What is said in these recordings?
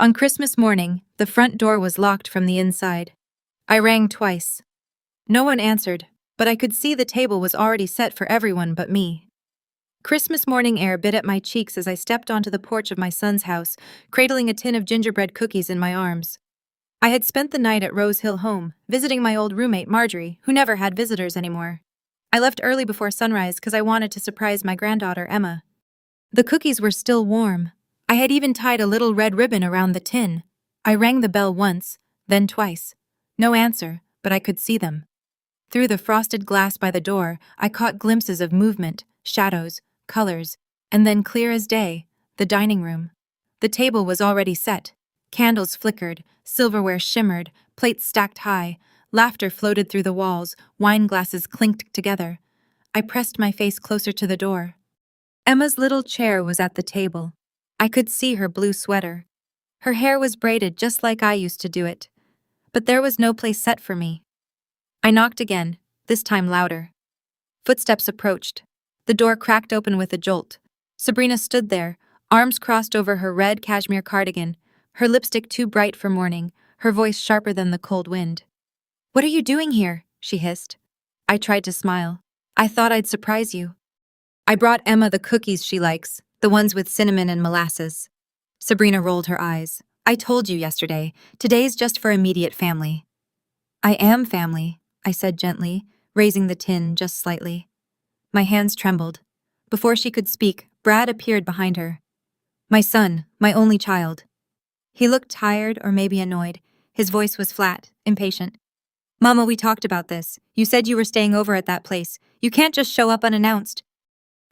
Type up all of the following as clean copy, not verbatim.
On Christmas morning, the front door was locked from the inside. I rang twice. No one answered, but I could see the table was already set for everyone but me. Christmas morning air bit at my cheeks as I stepped onto the porch of my son's house, cradling a tin of gingerbread cookies in my arms. I had spent the night at Rose Hill Home, visiting my old roommate Marjorie, who never had visitors anymore. I left early before sunrise because I wanted to surprise my granddaughter Emma. The cookies were still warm. I had even tied a little red ribbon around the tin. I rang the bell once, then twice. No answer, but I could see them. Through the frosted glass by the door, I caught glimpses of movement, shadows, colors, and then clear as day, the dining room. The table was already set. Candles flickered, silverware shimmered, plates stacked high, laughter floated through the walls, wine glasses clinked together. I pressed my face closer to the door. Emma's little chair was at the table. I could see her blue sweater. Her hair was braided just like I used to do it. But there was no place set for me. I knocked again, this time louder. Footsteps approached. The door cracked open with a jolt. Sabrina stood there, arms crossed over her red cashmere cardigan, her lipstick too bright for morning, her voice sharper than the cold wind. "What are you doing here?" she hissed. I tried to smile. "I thought I'd surprise you." "I brought Emma the cookies she likes, the ones with cinnamon and molasses." Sabrina rolled her eyes. "I told you yesterday, today's just for immediate family." "I am family," I said gently, raising the tin just slightly. My hands trembled. Before she could speak, Brad appeared behind her. "My son, my only child." He looked tired or maybe annoyed. His voice was flat, impatient. "Mama, we talked about this. You said you were staying over at that place. You can't just show up unannounced."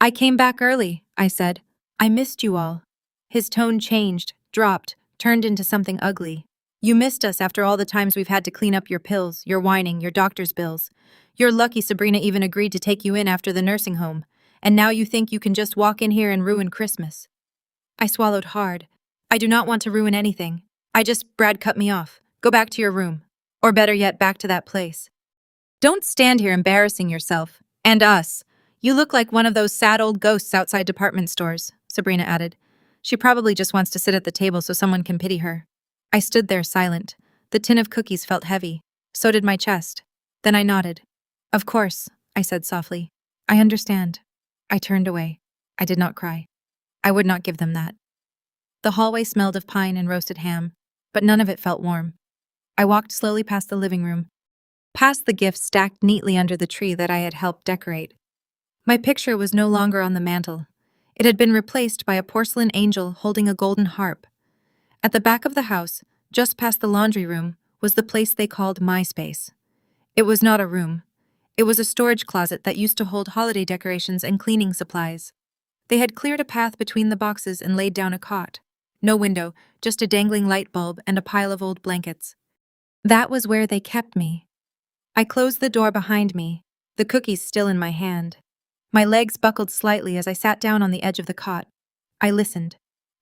"I came back early," I said. "I missed you all." His tone changed, dropped, turned into something ugly. "You missed us after all the times we've had to clean up your pills, your whining, your doctor's bills. You're lucky Sabrina even agreed to take you in after the nursing home, and now you think you can just walk in here and ruin Christmas." I swallowed hard. "I do not want to ruin anything. Brad cut me off. Go back to your room. Or better yet, back to that place. Don't stand here embarrassing yourself. And us. You look like one of those sad old ghosts outside department stores," Sabrina added. "She probably just wants to sit at the table so someone can pity her." I stood there silent. The tin of cookies felt heavy. So did my chest. Then I nodded. "Of course," I said softly. "I understand." I turned away. I did not cry. I would not give them that. The hallway smelled of pine and roasted ham, but none of it felt warm. I walked slowly past the living room, past the gifts stacked neatly under the tree that I had helped decorate. My picture was no longer on the mantel. It had been replaced by a porcelain angel holding a golden harp. At the back of the house, just past the laundry room, was the place they called my space. It was not a room. It was a storage closet that used to hold holiday decorations and cleaning supplies. They had cleared a path between the boxes and laid down a cot. No window, just a dangling light bulb and a pile of old blankets. That was where they kept me. I closed the door behind me, the cookies still in my hand. My legs buckled slightly as I sat down on the edge of the cot. I listened.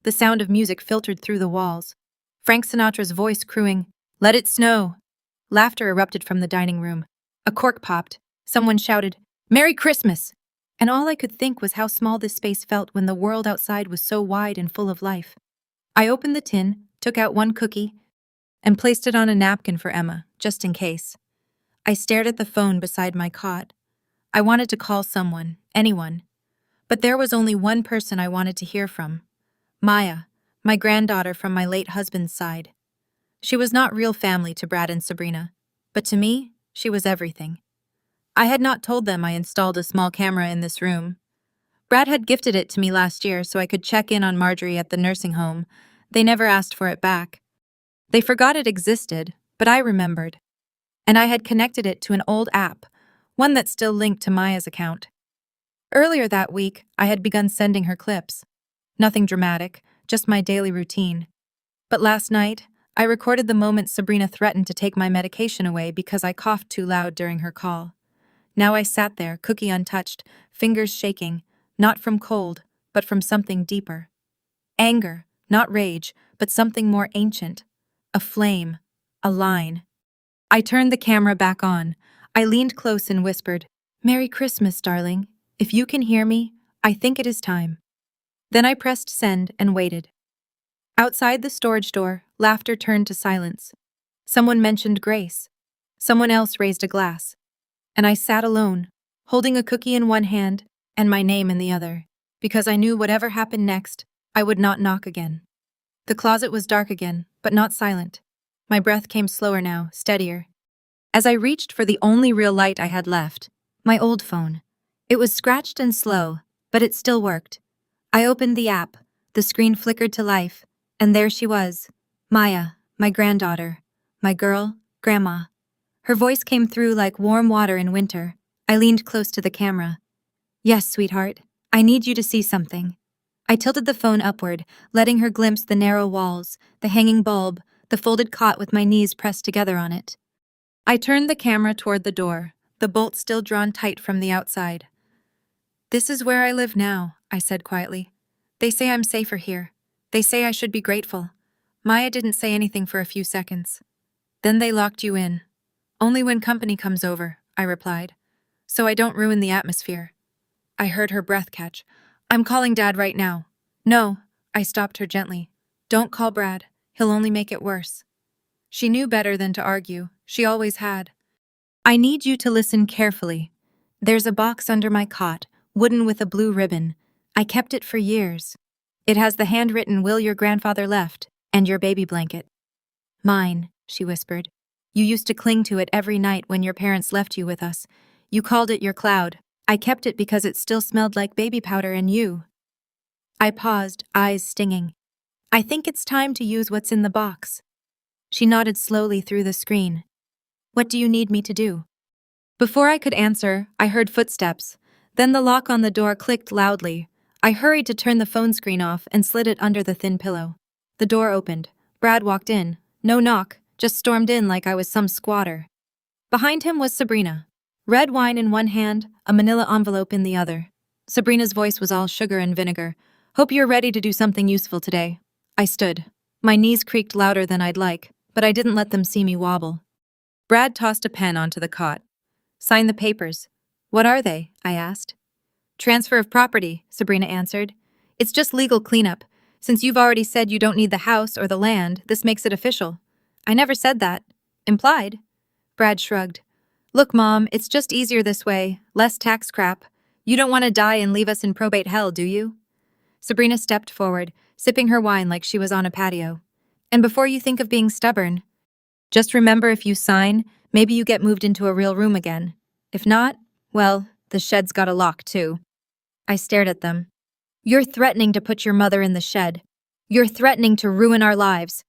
The sound of music filtered through the walls. Frank Sinatra's voice crooning, "Let it snow." Laughter erupted from the dining room. A cork popped. Someone shouted, "Merry Christmas!" And all I could think was how small this space felt when the world outside was so wide and full of life. I opened the tin, took out one cookie, and placed it on a napkin for Emma, just in case. I stared at the phone beside my cot. I wanted to call someone, anyone. But there was only one person I wanted to hear from. Maya, my granddaughter from my late husband's side. She was not real family to Brad and Sabrina, but to me, she was everything. I had not told them I installed a small camera in this room. Brad had gifted it to me last year so I could check in on Marjorie at the nursing home. They never asked for it back. They forgot it existed, but I remembered. And I had connected it to an old app, one that still linked to Maya's account. Earlier that week, I had begun sending her clips. Nothing dramatic, just my daily routine. But last night, I recorded the moment Sabrina threatened to take my medication away because I coughed too loud during her call. Now I sat there, cookie untouched, fingers shaking, not from cold, but from something deeper. Anger, not rage, but something more ancient. A flame, a line. I turned the camera back on. I leaned close and whispered, "Merry Christmas, darling. If you can hear me, I think it is time." Then I pressed send and waited. Outside the storage door, laughter turned to silence. Someone mentioned Grace. Someone else raised a glass. And I sat alone, holding a cookie in one hand and my name in the other, because I knew whatever happened next, I would not knock again. The closet was dark again, but not silent. My breath came slower now, steadier. As I reached for the only real light I had left, my old phone. It was scratched and slow, but it still worked. I opened the app, the screen flickered to life, and there she was, Maya, my granddaughter, my girl, Grandma. Her voice came through like warm water in winter. I leaned close to the camera. Yes, sweetheart, I need you to see something. I tilted the phone upward, letting her glimpse the narrow walls, the hanging bulb, the folded cot with my knees pressed together on it. I turned the camera toward the door, the bolt still drawn tight from the outside. This is where I live now, I said quietly. They say I'm safer here. They say I should be grateful. Maya didn't say anything for a few seconds. Then they locked you in. Only when company comes over, I replied. So I don't ruin the atmosphere. I heard her breath catch. I'm calling Dad right now. No, I stopped her gently. Don't call Brad. He'll only make it worse. She knew better than to argue. She always had. I need you to listen carefully. There's a box under my cot, wooden with a blue ribbon. I kept it for years. It has the handwritten will your grandfather left, and your baby blanket. Mine, she whispered. You used to cling to it every night when your parents left you with us. You called it your cloud. I kept it because it still smelled like baby powder and you. I paused, eyes stinging. I think it's time to use what's in the box. She nodded slowly through the screen. What do you need me to do? Before I could answer, I heard footsteps. Then the lock on the door clicked loudly. I hurried to turn the phone screen off and slid it under the thin pillow. The door opened. Brad walked in. No knock, just stormed in like I was some squatter. Behind him was Sabrina. Red wine in one hand, a manila envelope in the other. Sabrina's voice was all sugar and vinegar. Hope you're ready to do something useful today. I stood. My knees creaked louder than I'd like, but I didn't let them see me wobble. Brad tossed a pen onto the cot. Sign the papers. What are they? I asked. Transfer of property, Sabrina answered. It's just legal cleanup. Since you've already said you don't need the house or the land, this makes it official. I never said that. Implied. Brad shrugged. Look, Mom, it's just easier this way. Less tax crap. You don't want to die and leave us in probate hell, do you? Sabrina stepped forward, sipping her wine like she was on a patio. And before you think of being stubborn, just remember if you sign, maybe you get moved into a real room again. If not, well, the shed's got a lock too. I stared at them. You're threatening to put your mother in the shed. You're threatening to ruin our lives.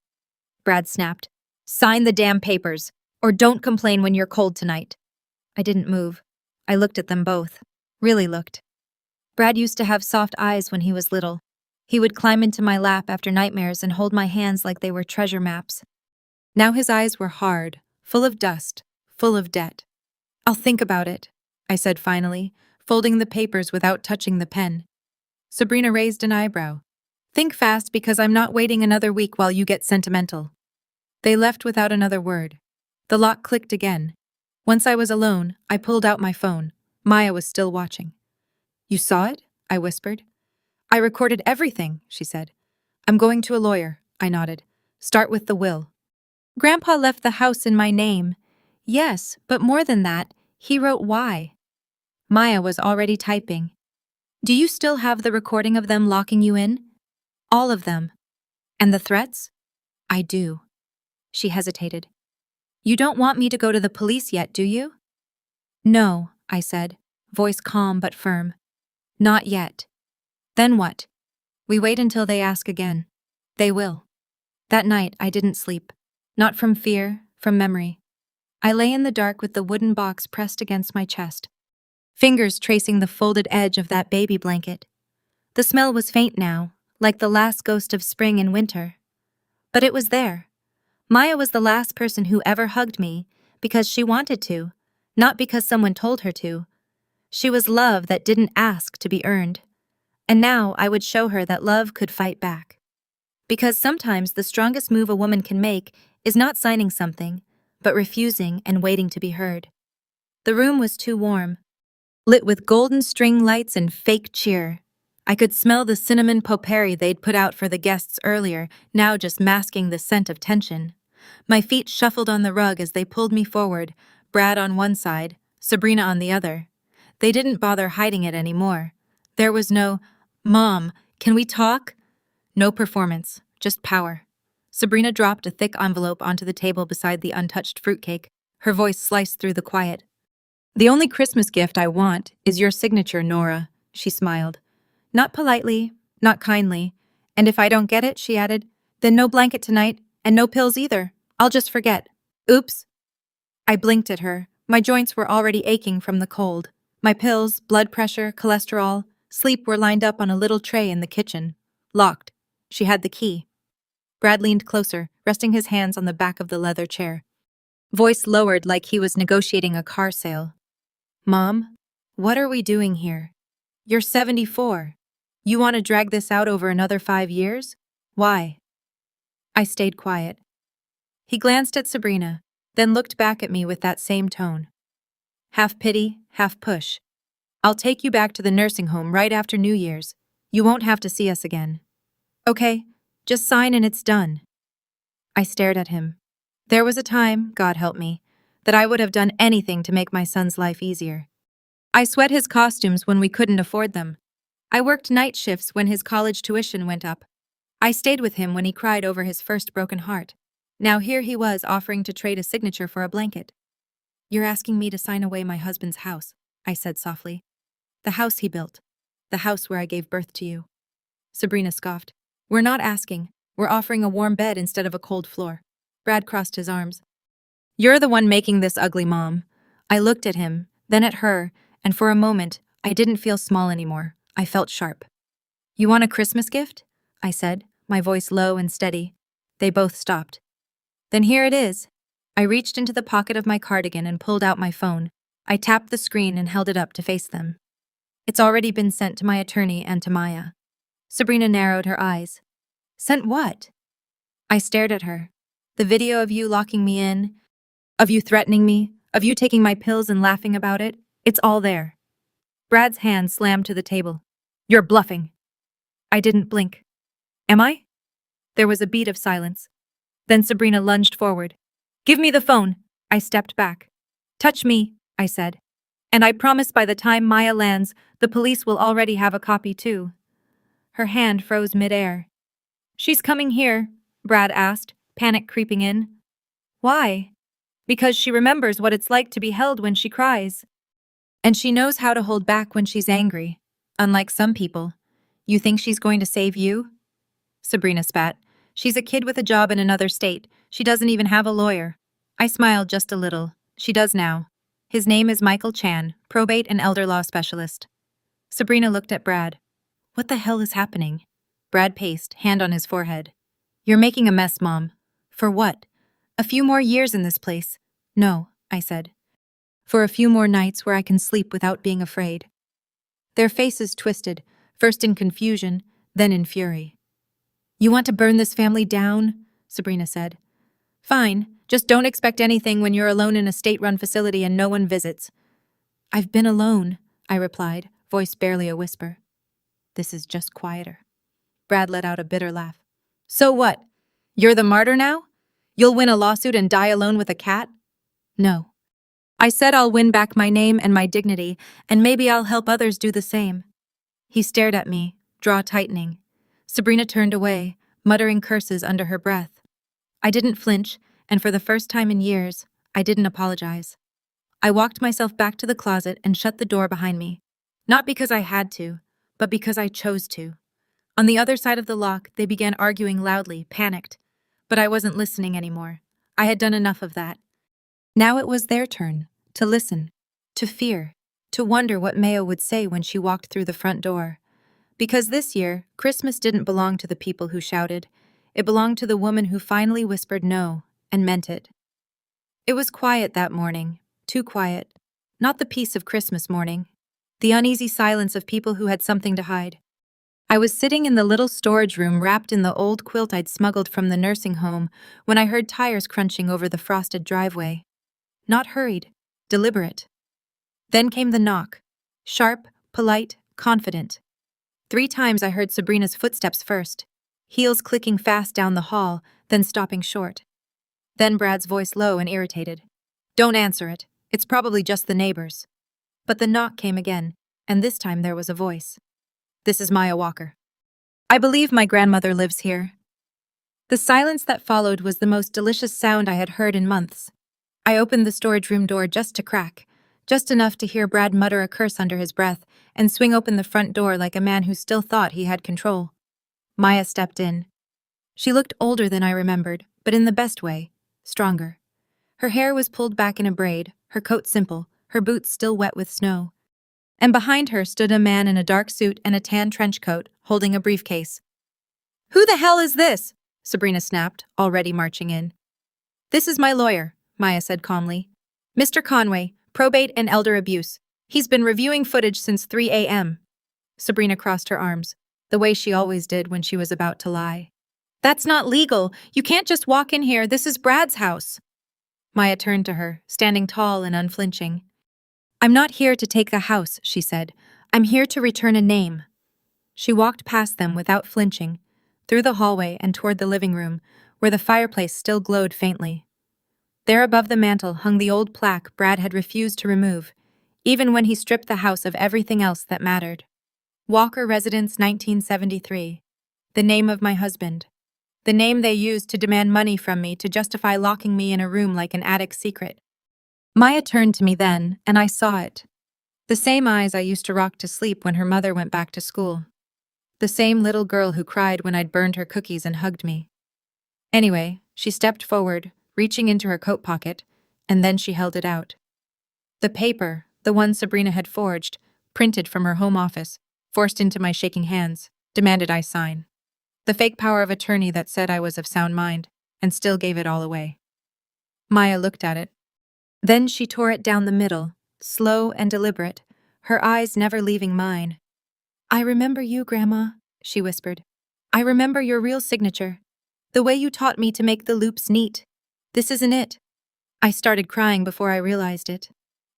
Brad snapped. Sign the damn papers, or don't complain when you're cold tonight. I didn't move. I looked at them both. Really looked. Brad used to have soft eyes when he was little. He would climb into my lap after nightmares and hold my hands like they were treasure maps. Now his eyes were hard, full of dust, full of debt. I'll think about it, I said finally, folding the papers without touching the pen. Sabrina raised an eyebrow. Think fast because I'm not waiting another week while you get sentimental. They left without another word. The lock clicked again. Once I was alone, I pulled out my phone. Maya was still watching. You saw it? I whispered. I recorded everything, she said. I'm going to a lawyer, I nodded. Start with the will. Grandpa left the house in my name. Yes, but more than that, he wrote why. Maya was already typing. Do you still have the recording of them locking you in? All of them. And the threats? I do. She hesitated. You don't want me to go to the police yet, do you? No, I said, voice calm but firm. Not yet. Then what? We wait until they ask again. They will. That night I didn't sleep. Not from fear, from memory. I lay in the dark with the wooden box pressed against my chest, fingers tracing the folded edge of that baby blanket. The smell was faint now, like the last ghost of spring and winter. But it was there. Maya was the last person who ever hugged me because she wanted to, not because someone told her to. She was love that didn't ask to be earned. And now I would show her that love could fight back. Because sometimes the strongest move a woman can make is not signing something, but refusing and waiting to be heard. The room was too warm, lit with golden string lights and fake cheer. I could smell the cinnamon potpourri they'd put out for the guests earlier, now just masking the scent of tension. My feet shuffled on the rug as they pulled me forward, Brad on one side, Sabrina on the other. They didn't bother hiding it anymore. There was no, "Mom, can we talk?" No performance, just power. Sabrina dropped a thick envelope onto the table beside the untouched fruitcake, her voice sliced through the quiet. "The only Christmas gift I want is your signature, Nora," she smiled. Not politely, not kindly. "And if I don't get it," she added, "then no blanket tonight, and no pills either. I'll just forget." Oops. I blinked at her. My joints were already aching from the cold. My pills, blood pressure, cholesterol, sleep were lined up on a little tray in the kitchen. Locked. She had the key. Brad leaned closer, resting his hands on the back of the leather chair. Voice lowered like he was negotiating a car sale. "Mom, what are we doing here? You're 74. You want to drag this out over another 5 years? Why?" I stayed quiet. He glanced at Sabrina, then looked back at me with that same tone. Half pity, half push. "I'll take you back to the nursing home right after New Year's. You won't have to see us again. Okay, just sign and it's done." I stared at him. There was a time, God help me, that I would have done anything to make my son's life easier. I sweat his costumes when we couldn't afford them. I worked night shifts when his college tuition went up. I stayed with him when he cried over his first broken heart. Now here he was offering to trade a signature for a blanket. "You're asking me to sign away my husband's house," I said softly. "The house he built. The house where I gave birth to you." Sabrina scoffed. "We're not asking. We're offering a warm bed instead of a cold floor." Brad crossed his arms. "You're the one making this ugly, Mom." I looked at him, then at her, and for a moment, I didn't feel small anymore. I felt sharp. "You want a Christmas gift?" I said, my voice low and steady. They both stopped. "Then here it is." I reached into the pocket of my cardigan and pulled out my phone. I tapped the screen and held it up to face them. "It's already been sent to my attorney and to Maya." Sabrina narrowed her eyes. "Sent what?" I stared at her. "The video of you locking me in, of you threatening me, of you taking my pills and laughing about it. It's all there." Brad's hand slammed to the table. "You're bluffing." I didn't blink. "Am I?" There was a beat of silence. Then Sabrina lunged forward. "Give me the phone." I stepped back. "Touch me," I said. "And I promise by the time Maya lands, the police will already have a copy too." Her hand froze midair. "She's coming here?" Brad asked, panic creeping in. "Why?" "Because she remembers what it's like to be held when she cries. And she knows how to hold back when she's angry. Unlike some people. You think she's going to save you?" Sabrina spat. "She's a kid with a job in another state. She doesn't even have a lawyer." I smiled just a little. "She does now. His name is Michael Chan, probate and elder law specialist." Sabrina looked at Brad. "What the hell is happening?" Brad paced, hand on his forehead. "You're making a mess, Mom." "For what?" "A few more years in this place." "No," I said. "For a few more nights where I can sleep without being afraid." Their faces twisted, first in confusion, then in fury. "You want to burn this family down?" Sabrina said. "Fine, just don't expect anything when you're alone in a state-run facility and no one visits." "I've been alone," I replied, voice barely a whisper. "This is just quieter." Brad let out a bitter laugh. "So what? You're the martyr now? You'll win a lawsuit and die alone with a cat?" "No. I said I'll win back my name and my dignity, and maybe I'll help others do the same." He stared at me, jaw tightening. Sabrina turned away, muttering curses under her breath. I didn't flinch, and for the first time in years, I didn't apologize. I walked myself back to the closet and shut the door behind me. Not because I had to, but because I chose to. On the other side of the lock, they began arguing loudly, panicked. But I wasn't listening anymore. I had done enough of that. Now it was their turn, to listen, to fear, to wonder what Mayo would say when she walked through the front door. Because this year, Christmas didn't belong to the people who shouted. It belonged to the woman who finally whispered no, and meant it. It was quiet that morning, too quiet. Not the peace of Christmas morning. The uneasy silence of people who had something to hide. I was sitting in the little storage room wrapped in the old quilt I'd smuggled from the nursing home when I heard tires crunching over the frosted driveway. Not hurried, deliberate. Then came the knock. Sharp, polite, confident. 3 times I heard Sabrina's footsteps first, heels clicking fast down the hall, then stopping short. Then Brad's voice low and irritated. "Don't answer it. It's probably just the neighbors." But the knock came again, and this time there was a voice. "This is Maya Walker. I believe my grandmother lives here." The silence that followed was the most delicious sound I had heard in months. I opened the storage room door just to crack, just enough to hear Brad mutter a curse under his breath and swing open the front door like a man who still thought he had control. Maya stepped in. She looked older than I remembered, but in the best way, stronger. Her hair was pulled back in a braid, her coat simple, her boots still wet with snow. And behind her stood a man in a dark suit and a tan trench coat, holding a briefcase. "Who the hell is this?" Sabrina snapped, already marching in. "This is my lawyer," Maya said calmly. "Mr. Conway, probate and elder abuse. He's been reviewing footage since 3 a.m. Sabrina crossed her arms, the way she always did when she was about to lie. "That's not legal. You can't just walk in here. This is Brad's house." Maya turned to her, standing tall and unflinching. "I'm not here to take a house," she said. "I'm here to return a name." She walked past them without flinching, through the hallway and toward the living room, where the fireplace still glowed faintly. There above the mantel hung the old plaque Brad had refused to remove, even when he stripped the house of everything else that mattered. Walker Residence, 1973. The name of my husband. The name they used to demand money from me to justify locking me in a room like an attic secret. Maya turned to me then, and I saw it. The same eyes I used to rock to sleep when her mother went back to school. The same little girl who cried when I'd burned her cookies and hugged me. Anyway, she stepped forward, reaching into her coat pocket, and then she held it out. The paper, the one Sabrina had forged, printed from her home office, forced into my shaking hands, demanded I sign. The fake power of attorney that said I was of sound mind, and still gave it all away. Maya looked at it. Then she tore it down the middle, slow and deliberate, her eyes never leaving mine. "I remember you, Grandma," she whispered. "I remember your real signature. The way you taught me to make the loops neat. This isn't it." I started crying before I realized it.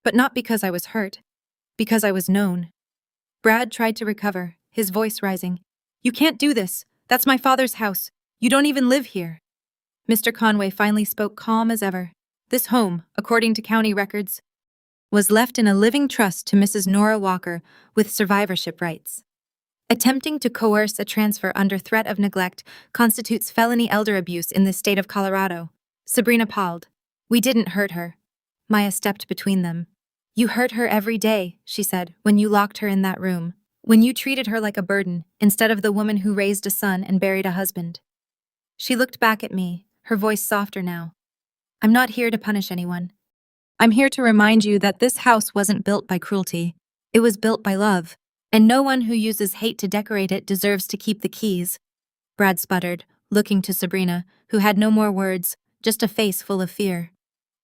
But not because I was hurt. Because I was known. Brad tried to recover, his voice rising. "You can't do this. That's my father's house. You don't even live here." Mr. Conway finally spoke calm as ever. "This home, according to county records, was left in a living trust to Mrs. Nora Walker with survivorship rights. Attempting to coerce a transfer under threat of neglect constitutes felony elder abuse in the state of Colorado." Sabrina palled. "We didn't hurt her." Maya stepped between them. "You hurt her every day," she said, "when you locked her in that room. When you treated her like a burden, instead of the woman who raised a son and buried a husband." She looked back at me, her voice softer now. "I'm not here to punish anyone. I'm here to remind you that this house wasn't built by cruelty. It was built by love, and no one who uses hate to decorate it deserves to keep the keys." Brad sputtered, looking to Sabrina, who had no more words, just a face full of fear.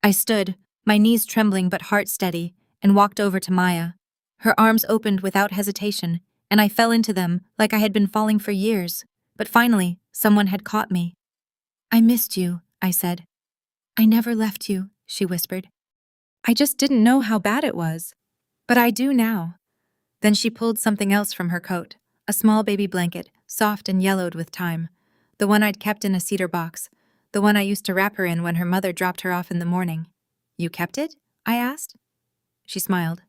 I stood, my knees trembling but heart steady, and walked over to Maya. Her arms opened without hesitation, and I fell into them like I had been falling for years. But finally, someone had caught me. "I missed you," I said. "I never left you," she whispered. "I just didn't know how bad it was. But I do now." Then she pulled something else from her coat, a small baby blanket, soft and yellowed with time, the one I'd kept in a cedar box, the one I used to wrap her in when her mother dropped her off in the morning. "You kept it?" I asked. She smiled.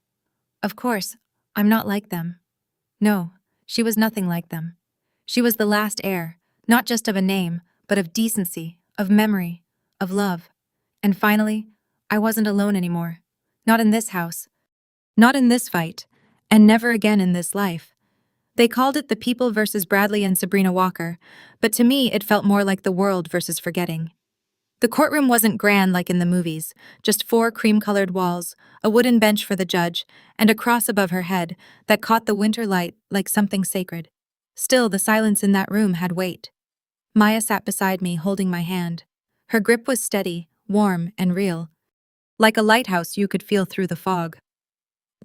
"Of course, I'm not like them." No, she was nothing like them. She was the last heir, not just of a name, but of decency, of memory, of love. And finally, I wasn't alone anymore. Not in this house. Not in this fight. And never again in this life. They called it the People versus Bradley and Sabrina Walker, but to me it felt more like the world versus forgetting. The courtroom wasn't grand like in the movies, just 4 cream-colored walls, a wooden bench for the judge, and a cross above her head that caught the winter light like something sacred. Still, the silence in that room had weight. Maya sat beside me, holding my hand. Her grip was steady, warm, and real. Like a lighthouse you could feel through the fog.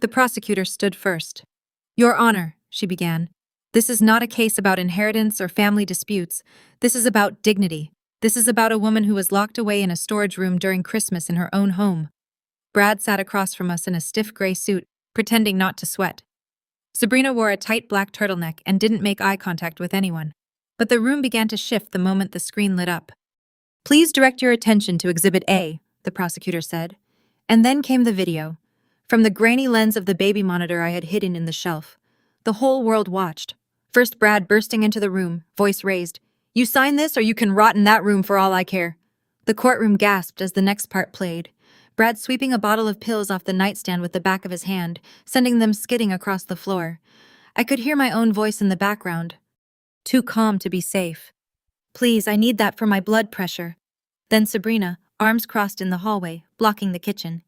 The prosecutor stood first. "Your Honor," she began, "this is not a case about inheritance or family disputes. This is about dignity. This is about a woman who was locked away in a storage room during Christmas in her own home." Brad sat across from us in a stiff gray suit, pretending not to sweat. Sabrina wore a tight black turtleneck and didn't make eye contact with anyone. But the room began to shift the moment the screen lit up. "Please direct your attention to Exhibit A," the prosecutor said. And then came the video. From the grainy lens of the baby monitor I had hidden in the shelf. The whole world watched. First Brad bursting into the room, voice raised. "You sign this or you can rot in that room for all I care." The courtroom gasped as the next part played. Brad sweeping a bottle of pills off the nightstand with the back of his hand, sending them skidding across the floor. I could hear my own voice in the background. Too calm to be safe. "Please, I need that for my blood pressure." Then Sabrina, arms crossed in the hallway, blocking the kitchen.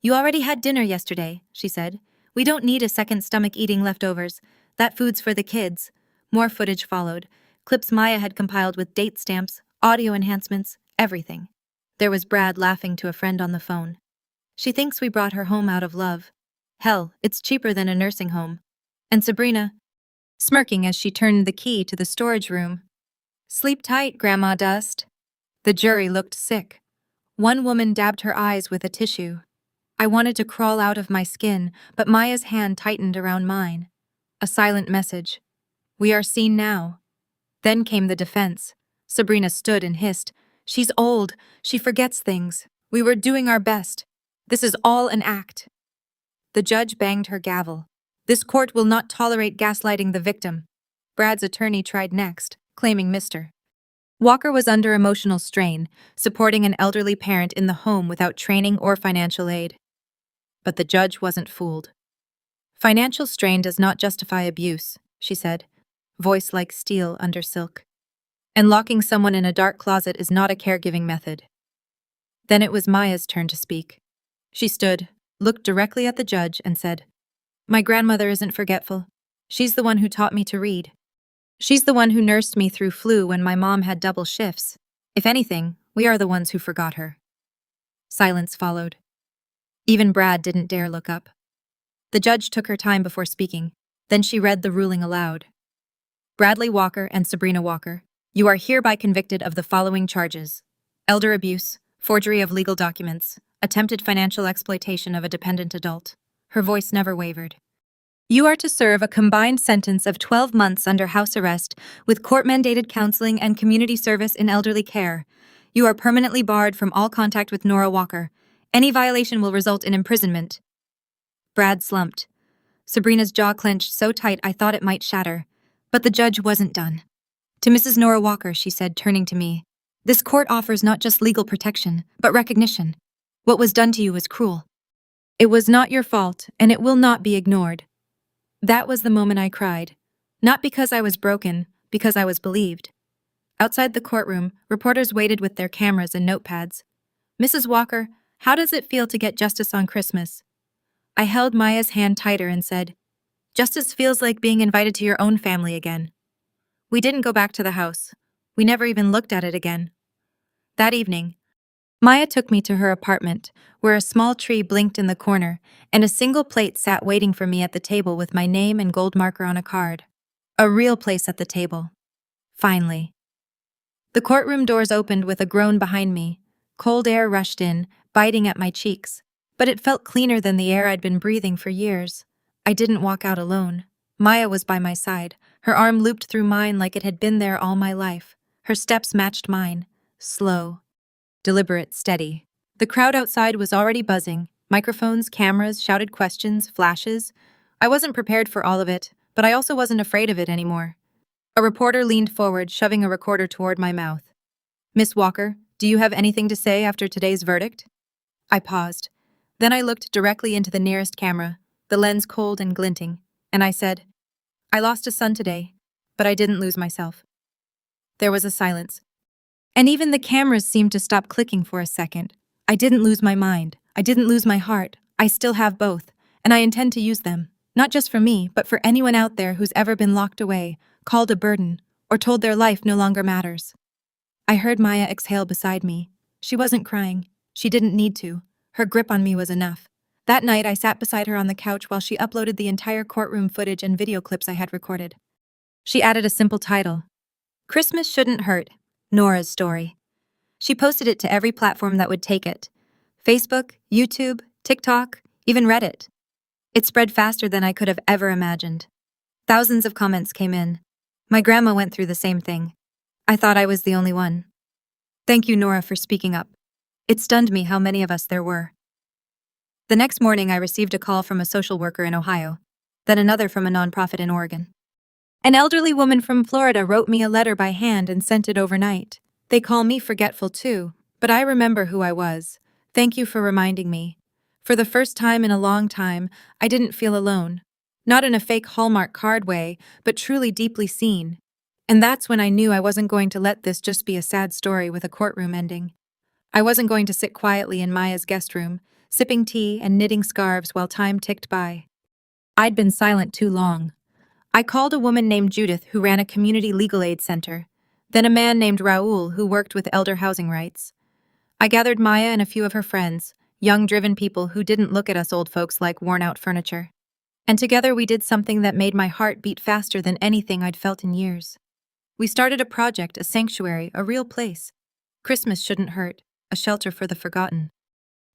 "You already had dinner yesterday," she said. "We don't need a second stomach eating leftovers. That food's for the kids." More footage followed. Clips Maya had compiled with date stamps, audio enhancements, everything. There was Brad laughing to a friend on the phone. "She thinks we brought her home out of love. Hell, it's cheaper than a nursing home." And Sabrina, smirking as she turned the key to the storage room. "Sleep tight, Grandma Dust." The jury looked sick. One woman dabbed her eyes with a tissue. I wanted to crawl out of my skin, but Maya's hand tightened around mine. A silent message. "We are seen now." Then came the defense. Sabrina stood and hissed. "She's old. She forgets things. We were doing our best. This is all an act." The judge banged her gavel. "This court will not tolerate gaslighting the victim." Brad's attorney tried next, claiming Mr. Walker was under emotional strain, supporting an elderly parent in the home without training or financial aid. But the judge wasn't fooled. "Financial strain does not justify abuse," she said, voice like steel under silk. "And locking someone in a dark closet is not a caregiving method." Then it was Maya's turn to speak. She stood, looked directly at the judge, and said, "My grandmother isn't forgetful. She's the one who taught me to read. She's the one who nursed me through flu when my mom had double shifts. If anything, we are the ones who forgot her." Silence followed. Even Brad didn't dare look up. The judge took her time before speaking. Then she read the ruling aloud. "Bradley Walker and Sabrina Walker, you are hereby convicted of the following charges: elder abuse, forgery of legal documents, attempted financial exploitation of a dependent adult." Her voice never wavered. "You are to serve a combined sentence of 12 months under house arrest with court-mandated counseling and community service in elderly care. You are permanently barred from all contact with Nora Walker. Any violation will result in imprisonment." Brad slumped. Sabrina's jaw clenched so tight I thought it might shatter. But the judge wasn't done. "To Mrs. Nora Walker," she said, turning to me, "this court offers not just legal protection, but recognition. What was done to you was cruel. It was not your fault, and it will not be ignored." That was the moment I cried. Not because I was broken, because I was believed. Outside the courtroom, reporters waited with their cameras and notepads. "Mrs. Walker, how does it feel to get justice on Christmas?" I held Maya's hand tighter and said, "Justice feels like being invited to your own family again." We didn't go back to the house. We never even looked at it again. That evening, Maya took me to her apartment, where a small tree blinked in the corner, and a single plate sat waiting for me at the table with my name and gold marker on a card. A real place at the table. Finally. The courtroom doors opened with a groan behind me. Cold air rushed in, biting at my cheeks. But it felt cleaner than the air I'd been breathing for years. I didn't walk out alone. Maya was by my side, her arm looped through mine like it had been there all my life. Her steps matched mine. Slow. Deliberate, steady. The crowd outside was already buzzing. Microphones, cameras, shouted questions, flashes. I wasn't prepared for all of it, but I also wasn't afraid of it anymore. A reporter leaned forward, shoving a recorder toward my mouth. "Miss Walker, do you have anything to say after today's verdict?" I paused. Then I looked directly into the nearest camera, the lens cold and glinting, and I said, "I lost a son today, but I didn't lose myself." There was a silence. And even the cameras seemed to stop clicking for a second. I didn't lose my mind. I didn't lose my heart. I still have both, and I intend to use them, not just for me, but for anyone out there who's ever been locked away, called a burden, or told their life no longer matters. I heard Maya exhale beside me. She wasn't crying. She didn't need to. Her grip on me was enough. That night, I sat beside her on the couch while she uploaded the entire courtroom footage and video clips I had recorded. She added a simple title: "Christmas Shouldn't Hurt, Nora's Story." She posted it to every platform that would take it: Facebook, YouTube, TikTok, even Reddit. It spread faster than I could have ever imagined. Thousands of comments came in. My grandma went through the same thing. I thought I was the only one. Thank you, Nora, for speaking up. It stunned me how many of us there were. The next morning, I received a call from a social worker in Ohio, then another from a nonprofit in Oregon. An elderly woman from Florida wrote me a letter by hand and sent it overnight. They call me forgetful too, but I remember who I was. Thank you for reminding me. For the first time in a long time, I didn't feel alone. Not in a fake Hallmark card way, but truly deeply seen. And that's when I knew I wasn't going to let this just be a sad story with a courtroom ending. I wasn't going to sit quietly in Maya's guest room, sipping tea and knitting scarves while time ticked by. I'd been silent too long. I called a woman named Judith who ran a community legal aid center, then a man named Raul who worked with elder housing rights. I gathered Maya and a few of her friends, young driven people who didn't look at us old folks like worn-out furniture. And together we did something that made my heart beat faster than anything I'd felt in years. We started a project, a sanctuary, a real place. Christmas shouldn't hurt, a shelter for the forgotten.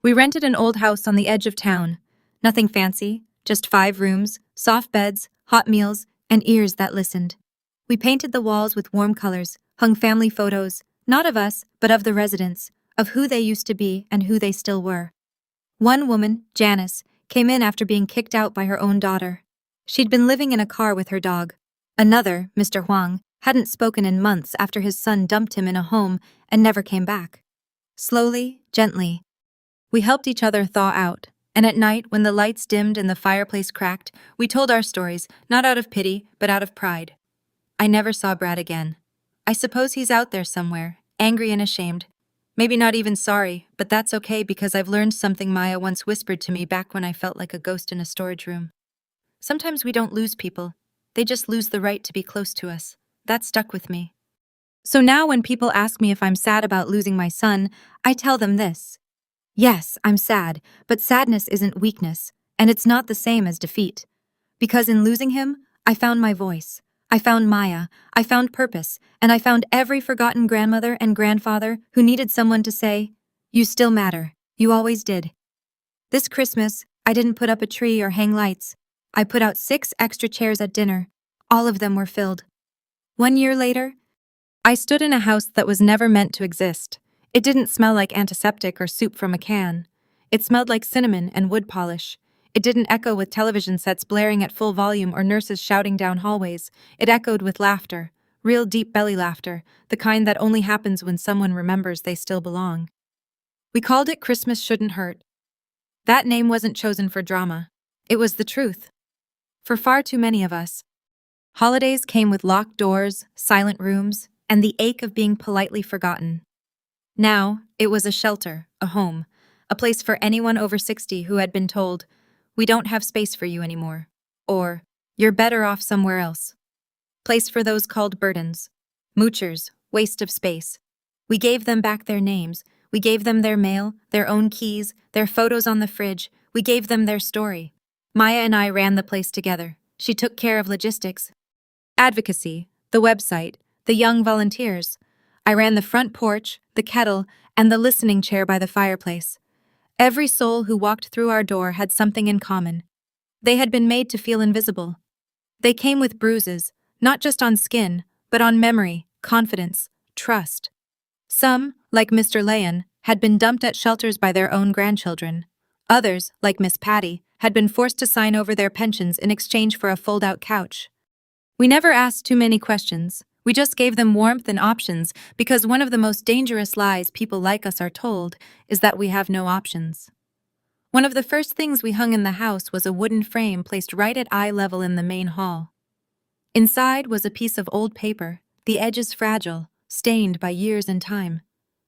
We rented an old house on the edge of town. Nothing fancy, just 5 rooms, soft beds, hot meals, and ears that listened. We painted the walls with warm colors, hung family photos, not of us, but of the residents, of who they used to be and who they still were. One woman, Janice, came in after being kicked out by her own daughter. She'd been living in a car with her dog. Another, Mr. Huang, hadn't spoken in months after his son dumped him in a home and never came back. Slowly, gently, we helped each other thaw out, and at night, when the lights dimmed and the fireplace cracked, we told our stories, not out of pity, but out of pride. I never saw Brad again. I suppose he's out there somewhere, angry and ashamed. Maybe not even sorry, but that's okay because I've learned something Maya once whispered to me back when I felt like a ghost in a storage room. Sometimes we don't lose people. They just lose the right to be close to us. That stuck with me. So now when people ask me if I'm sad about losing my son, I tell them this. Yes, I'm sad, but sadness isn't weakness, and it's not the same as defeat. Because in losing him, I found my voice. I found Maya, I found purpose, and I found every forgotten grandmother and grandfather who needed someone to say, "You still matter. You always did." This Christmas, I didn't put up a tree or hang lights. I put out 6 extra chairs at dinner. All of them were filled. 1 year later, I stood in a house that was never meant to exist. It didn't smell like antiseptic or soup from a can. It smelled like cinnamon and wood polish. It didn't echo with television sets blaring at full volume or nurses shouting down hallways. It echoed with laughter, real deep belly laughter, the kind that only happens when someone remembers they still belong. We called it Christmas Shouldn't Hurt. That name wasn't chosen for drama. It was the truth. For far too many of us, holidays came with locked doors, silent rooms, and the ache of being politely forgotten. Now, it was a shelter, a home, a place for anyone over 60 who had been told, "We don't have space for you anymore," or "You're better off somewhere else." Place for those called burdens, moochers, waste of space. We gave them back their names. We gave them their mail, their own keys, their photos on the fridge. We gave them their story. Maya and I ran the place together. She took care of logistics, advocacy, the website, the young volunteers. I ran the front porch, the kettle, and the listening chair by the fireplace. Every soul who walked through our door had something in common. They had been made to feel invisible. They came with bruises, not just on skin, but on memory, confidence, trust. Some, like Mr. Layan, had been dumped at shelters by their own grandchildren. Others, like Miss Patty, had been forced to sign over their pensions in exchange for a fold-out couch. We never asked too many questions. We just gave them warmth and options because one of the most dangerous lies people like us are told is that we have no options. One of the first things we hung in the house was a wooden frame placed right at eye level in the main hall. Inside was a piece of old paper, the edges fragile, stained by years and time.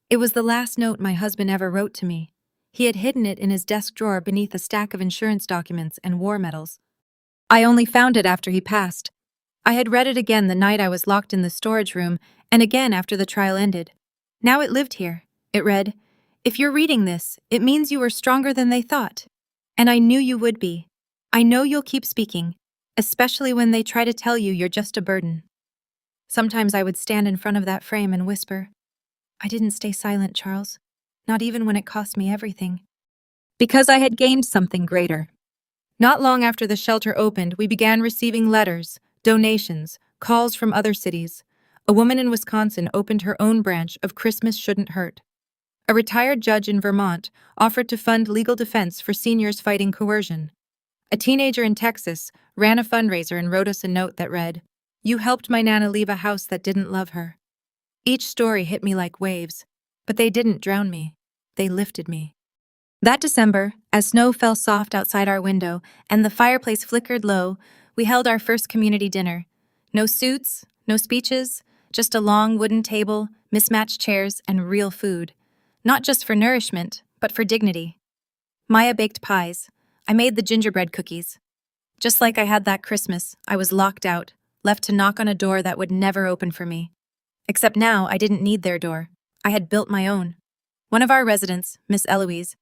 It was the last note my husband ever wrote to me. He had hidden it in his desk drawer beneath a stack of insurance documents and war medals. I only found it after he passed. I had read it again the night I was locked in the storage room, and again after the trial ended. Now it lived here. It read, "If you're reading this, it means you were stronger than they thought. And I knew you would be. I know you'll keep speaking, especially when they try to tell you you're just a burden." Sometimes I would stand in front of that frame and whisper, "I didn't stay silent, Charles, not even when it cost me everything." Because I had gained something greater. Not long after the shelter opened, we began receiving letters, donations, calls from other cities. A woman in Wisconsin opened her own branch of Christmas Shouldn't Hurt. A retired judge in Vermont offered to fund legal defense for seniors fighting coercion. A teenager in Texas ran a fundraiser and wrote us a note that read, "You helped my Nana leave a house that didn't love her." Each story hit me like waves, but they didn't drown me. They lifted me. That December, as snow fell soft outside our window and the fireplace flickered low, we held our first community dinner. No suits, no speeches, just a long wooden table, mismatched chairs, and real food. Not just for nourishment, but for dignity. Maya baked pies. I made the gingerbread cookies. Just like I had that Christmas, I was locked out, left to knock on a door that would never open for me. Except now, I didn't need their door. I had built my own. One of our residents, Miss Eloise,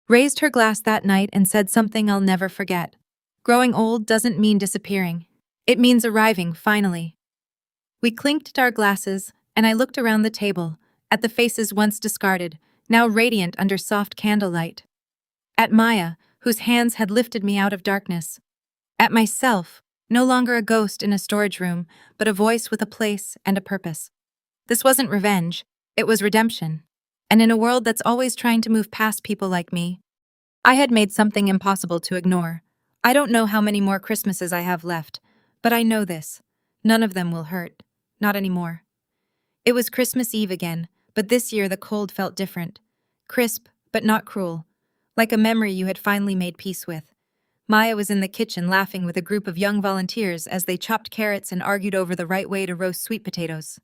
raised her glass that night and said something I'll never forget. Growing old doesn't mean disappearing. It means arriving, finally. We clinked our glasses, and I looked around the table, at the faces once discarded, now radiant under soft candlelight. At Maya, whose hands had lifted me out of darkness. At myself, no longer a ghost in a storage room, but a voice with a place and a purpose. This wasn't revenge, it was redemption. And in a world that's always trying to move past people like me, I had made something impossible to ignore. I don't know how many more Christmases I have left, but I know this. None of them will hurt. Not anymore. It was Christmas Eve again, but this year the cold felt different. Crisp, but not cruel. Like a memory you had finally made peace with. Maya was in the kitchen laughing with a group of young volunteers as they chopped carrots and argued over the right way to roast sweet potatoes.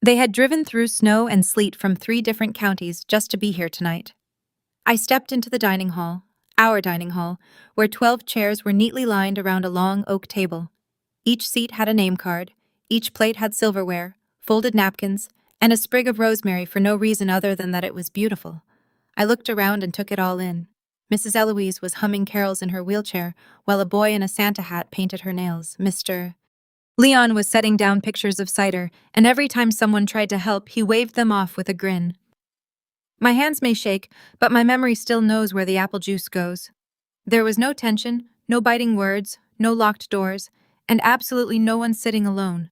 They had driven through snow and sleet from 3 different counties just to be here tonight. I stepped into the dining hall, our dining hall, where 12 chairs were neatly lined around a long oak table. Each seat had a name card, each plate had silverware, folded napkins, and a sprig of rosemary for no reason other than that it was beautiful. I looked around and took it all in. Mrs. Eloise was humming carols in her wheelchair, while a boy in a Santa hat painted her nails. Mr. Leon was setting down pictures of cider, and every time someone tried to help, he waved them off with a grin. My hands may shake, but my memory still knows where the apple juice goes. There was no tension, no biting words, no locked doors, and absolutely no one sitting alone.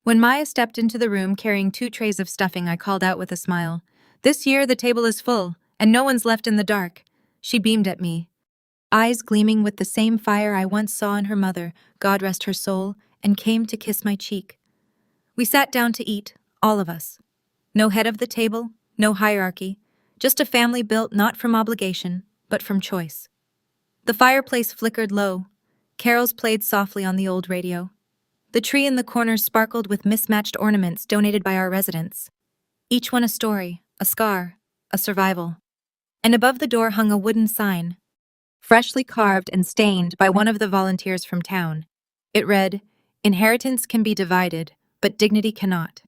When Maya stepped into the room carrying 2 trays of stuffing, I called out with a smile, "This year the table is full, and no one's left in the dark." She beamed at me, eyes gleaming with the same fire I once saw in her mother, God rest her soul, and came to kiss my cheek. We sat down to eat, all of us. No head of the table, no hierarchy, just a family built not from obligation, but from choice. The fireplace flickered low. Carols played softly on the old radio. The tree in the corner sparkled with mismatched ornaments donated by our residents. Each one a story, a scar, a survival. And above the door hung a wooden sign, freshly carved and stained by one of the volunteers from town. It read, "Inheritance can be divided, but dignity cannot."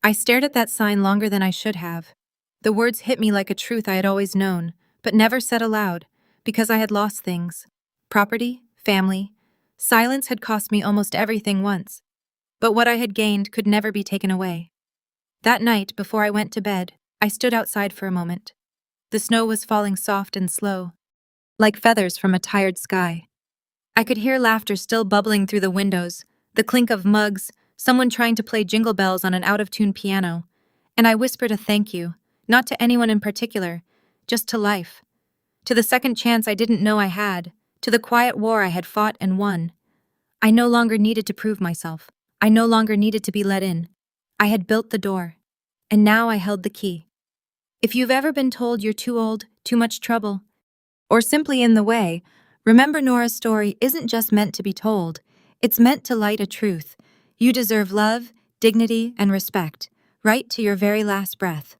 I stared at that sign longer than I should have. The words hit me like a truth I had always known, but never said aloud, because I had lost things. Property, family. Silence had cost me almost everything once, but what I had gained could never be taken away. That night, before I went to bed, I stood outside for a moment. The snow was falling soft and slow, like feathers from a tired sky. I could hear laughter still bubbling through the windows, the clink of mugs, someone trying to play Jingle Bells on an out-of-tune piano, and I whispered a thank you, not to anyone in particular, just to life. To the second chance I didn't know I had, to the quiet war I had fought and won. I no longer needed to prove myself. I no longer needed to be let in. I had built the door, and now I held the key. If you've ever been told you're too old, too much trouble, or simply in the way, remember Nora's story isn't just meant to be told. It's meant to light a truth. You deserve love, dignity, and respect, right to your very last breath.